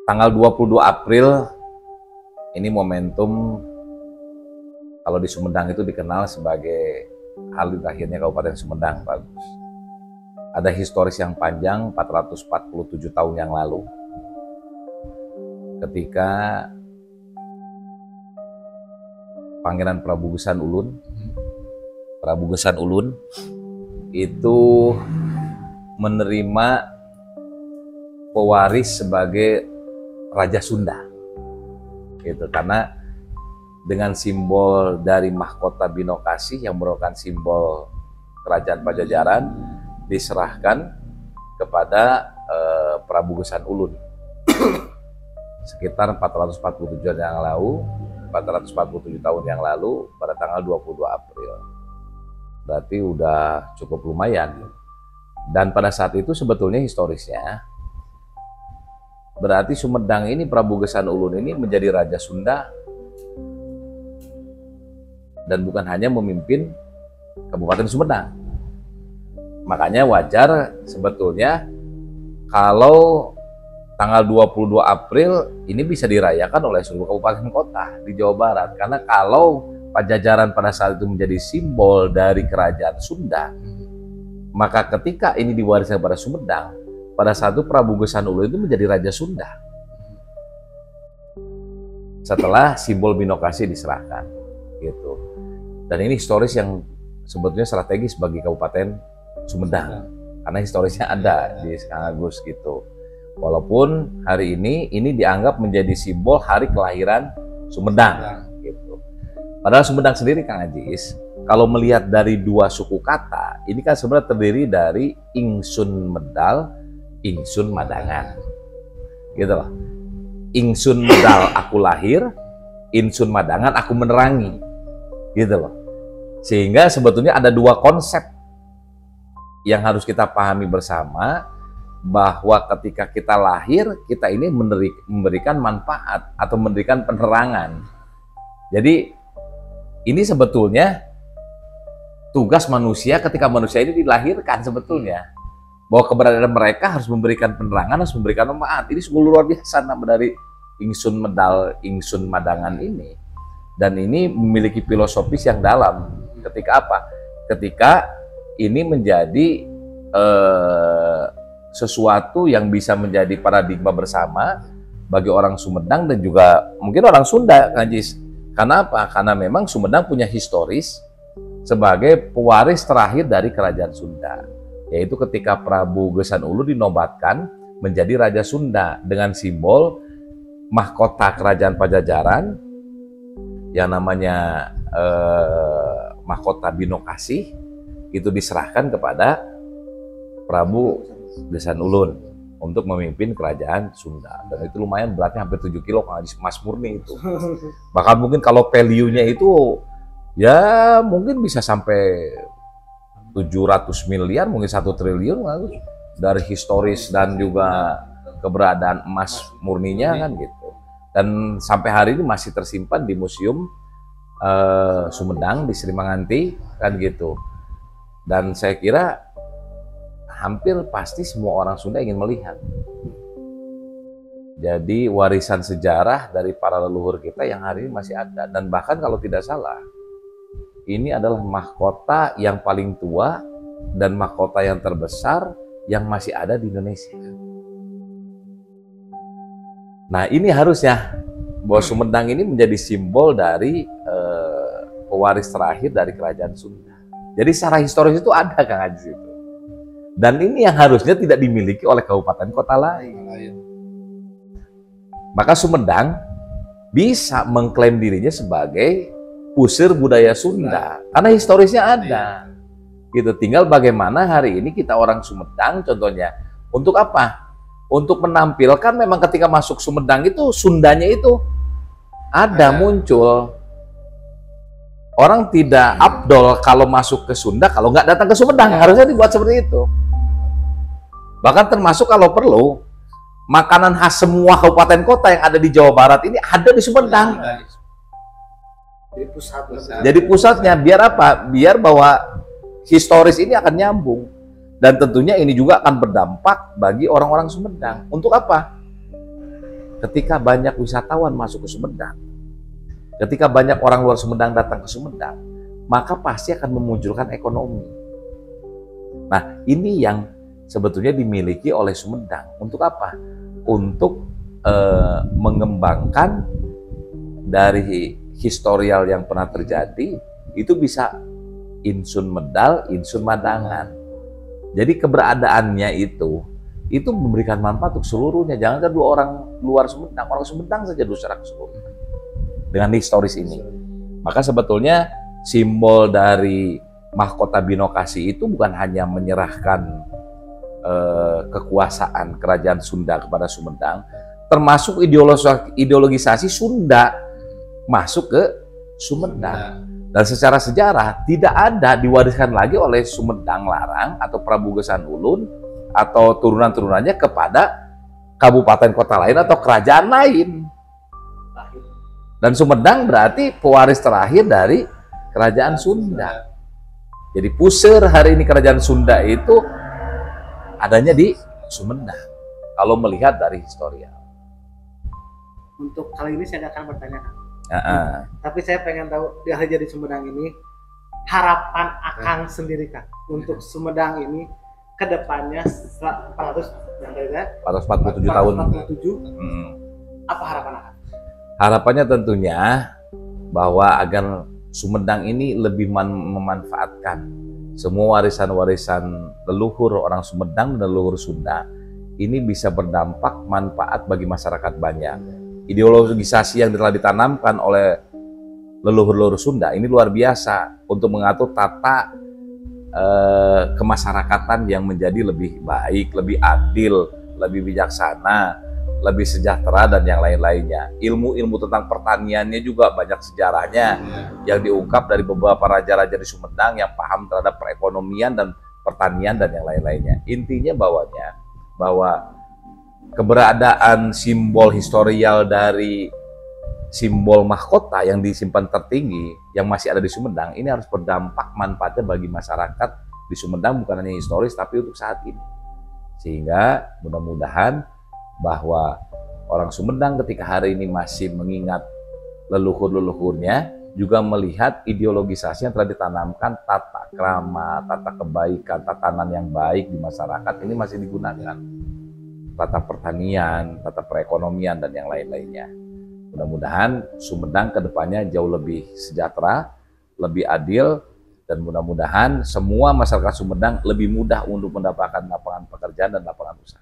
Tanggal 22 April ini momentum, kalau di Sumedang itu dikenal sebagai hari lahirnya Kabupaten Sumedang, Pak Agus. Ada historis yang panjang 447 tahun yang lalu ketika Pangeran Prabu Gesan Ulun itu menerima pewaris sebagai Raja Sunda, gitu. Karena dengan simbol dari mahkota Binokasih yang merupakan simbol kerajaan Pajajaran diserahkan kepada Prabu Gesan Ulun sekitar 447 tahun yang lalu pada tanggal 22 April. Berarti udah cukup lumayan. Dan pada saat itu sebetulnya historisnya berarti Sumedang ini, Prabu Gesan Ulun ini menjadi Raja Sunda dan bukan hanya memimpin Kabupaten Sumedang. Makanya wajar sebetulnya kalau tanggal 22 April ini bisa dirayakan oleh seluruh kabupaten kota di Jawa Barat. Karena kalau Pajajaran pada saat itu menjadi simbol dari kerajaan Sunda, maka ketika ini diwariskan pada Sumedang, pada saat itu Prabu Gesan Ulun itu menjadi Raja Sunda setelah simbol Binokasih diserahkan, gitu. Dan ini historis yang sebetulnya strategis bagi Kabupaten Sumedang karena historisnya ada di Kang Agus, gitu. Walaupun hari ini dianggap menjadi simbol hari kelahiran Sumedang, gitu. Padahal Sumedang sendiri, Kang Ajis, kalau melihat dari dua suku kata, ini kan sebenarnya terdiri dari Ingsun Medal, Ingsun Madangan, gitu loh. Ingsun Medal aku lahir, Ingsun Madangan aku menerangi, gitu loh. Sehingga sebetulnya ada dua konsep yang harus kita pahami bersama, bahwa ketika kita lahir, kita ini memberikan manfaat atau memberikan penerangan. Jadi ini sebetulnya tugas manusia ketika manusia ini dilahirkan sebetulnya. Bahwa keberadaan mereka harus memberikan penerangan, harus memberikan manfaat. Ini sungguh luar biasa nama dari Ingsun Medal, Ingsun Madangan ini. Dan ini memiliki filosofis yang dalam. Ketika apa? Ketika ini menjadi sesuatu yang bisa menjadi paradigma bersama bagi orang Sumedang dan juga mungkin orang Sunda, Najis. Karena apa? Karena memang Sumedang punya historis sebagai pewaris terakhir dari kerajaan Sunda, yaitu ketika Prabu Gesan Ulun dinobatkan menjadi Raja Sunda dengan simbol mahkota kerajaan Pajajaran yang namanya mahkota Binokasih, itu diserahkan kepada Prabu Gesan Ulun untuk memimpin kerajaan Sunda. Dan itu lumayan beratnya, hampir 7 kilo kalau Mas Murni itu. Bahkan mungkin kalau value-nya itu ya mungkin bisa sampai 700 miliar, mungkin 1 triliun dari historis dan juga keberadaan emas murninya kan, gitu. Dan sampai hari ini masih tersimpan di Museum Sumedang di Sri Manganti kan, gitu. Dan saya kira hampir pasti semua orang Sunda ingin melihat. Jadi warisan sejarah dari para leluhur kita yang hari ini masih ada. Dan bahkan kalau tidak salah, ini adalah mahkota yang paling tua dan mahkota yang terbesar yang masih ada di Indonesia. Nah, ini harusnya bahwa Sumedang ini menjadi simbol dari pewaris terakhir dari kerajaan Sunda. Jadi secara historis itu ada, Kang Haji, itu. Dan ini yang harusnya tidak dimiliki oleh kabupaten kota lain. Maka Sumedang bisa mengklaim dirinya sebagai pusir budaya Sunda karena historisnya ada. Gitu. Tinggal bagaimana hari ini kita orang Sumedang contohnya untuk apa? Untuk menampilkan memang ketika masuk Sumedang itu Sundanya itu ada muncul. Orang tidak afdol kalau masuk ke Sunda kalau nggak datang ke Sumedang, harusnya dibuat seperti itu. Bahkan termasuk kalau perlu makanan khas semua kabupaten kota yang ada di Jawa Barat ini ada di Sumedang. Jadi pusatnya, biar apa? Biar bahwa historis ini akan nyambung. Dan tentunya ini juga akan berdampak bagi orang-orang Sumedang. Untuk apa? ketika banyak wisatawan masuk ke Sumedang, ketika banyak orang luar Sumedang datang ke Sumedang, maka pasti akan memunculkan ekonomi. Nah, ini yang sebetulnya dimiliki oleh Sumedang. Untuk apa? Untuk mengembangkan dari historial yang pernah terjadi, itu bisa insun medal, insun madangan. Jadi keberadaannya itu memberikan manfaat untuk seluruhnya. Jangan kan dua orang luar Sumedang, orang Sumedang saja dulu secara keseluruhan dengan historis ini. Maka sebetulnya simbol dari mahkota Binokasi itu bukan hanya menyerahkan kekuasaan kerajaan Sunda kepada Sumedang, termasuk ideologisasi Sunda masuk ke Sumedang. Dan secara sejarah tidak ada diwariskan lagi oleh Sumedang Larang atau Prabu Gesan Ulun atau turunan-turunannya kepada kabupaten kota lain atau kerajaan lain. Dan Sumedang berarti pewaris terakhir dari kerajaan Sunda. Jadi puseur hari ini kerajaan Sunda itu adanya di Sumedang kalau melihat dari historial. Untuk kali ini saya akan bertanya, tapi saya pengen tahu di hari jadi Sumedang ini harapan Akang sendiri Kang untuk Sumedang ini ke depannya 447 tahun. Apa harapan Akang? Harapannya tentunya bahwa agar Sumedang ini lebih memanfaatkan semua warisan-warisan leluhur orang Sumedang dan leluhur Sunda ini bisa berdampak manfaat bagi masyarakat banyak. Ideologisasi yang telah ditanamkan oleh leluhur-leluhur Sunda ini luar biasa untuk mengatur tata kemasyarakatan yang menjadi lebih baik, lebih adil, lebih bijaksana, lebih sejahtera dan yang lain-lainnya. Ilmu-ilmu tentang pertaniannya juga banyak sejarahnya yang diungkap dari beberapa raja-raja di Sumedang yang paham terhadap perekonomian dan pertanian dan yang lain-lainnya. Intinya bahwa keberadaan simbol historial dari simbol mahkota yang disimpan tertinggi yang masih ada di Sumedang ini harus berdampak manfaatnya bagi masyarakat di Sumedang, bukan hanya historis tapi untuk saat ini. Sehingga mudah-mudahan bahwa orang Sumedang ketika hari ini masih mengingat leluhur-leluhurnya juga melihat ideologisasi yang telah ditanamkan, tata krama, tata kebaikan, tatanan yang baik di masyarakat ini masih digunakan. Tata pertanian, tata perekonomian, dan yang lain-lainnya. Mudah-mudahan Sumedang ke depannya jauh lebih sejahtera, lebih adil, dan mudah-mudahan semua masyarakat Sumedang lebih mudah untuk mendapatkan lapangan pekerjaan dan lapangan usaha.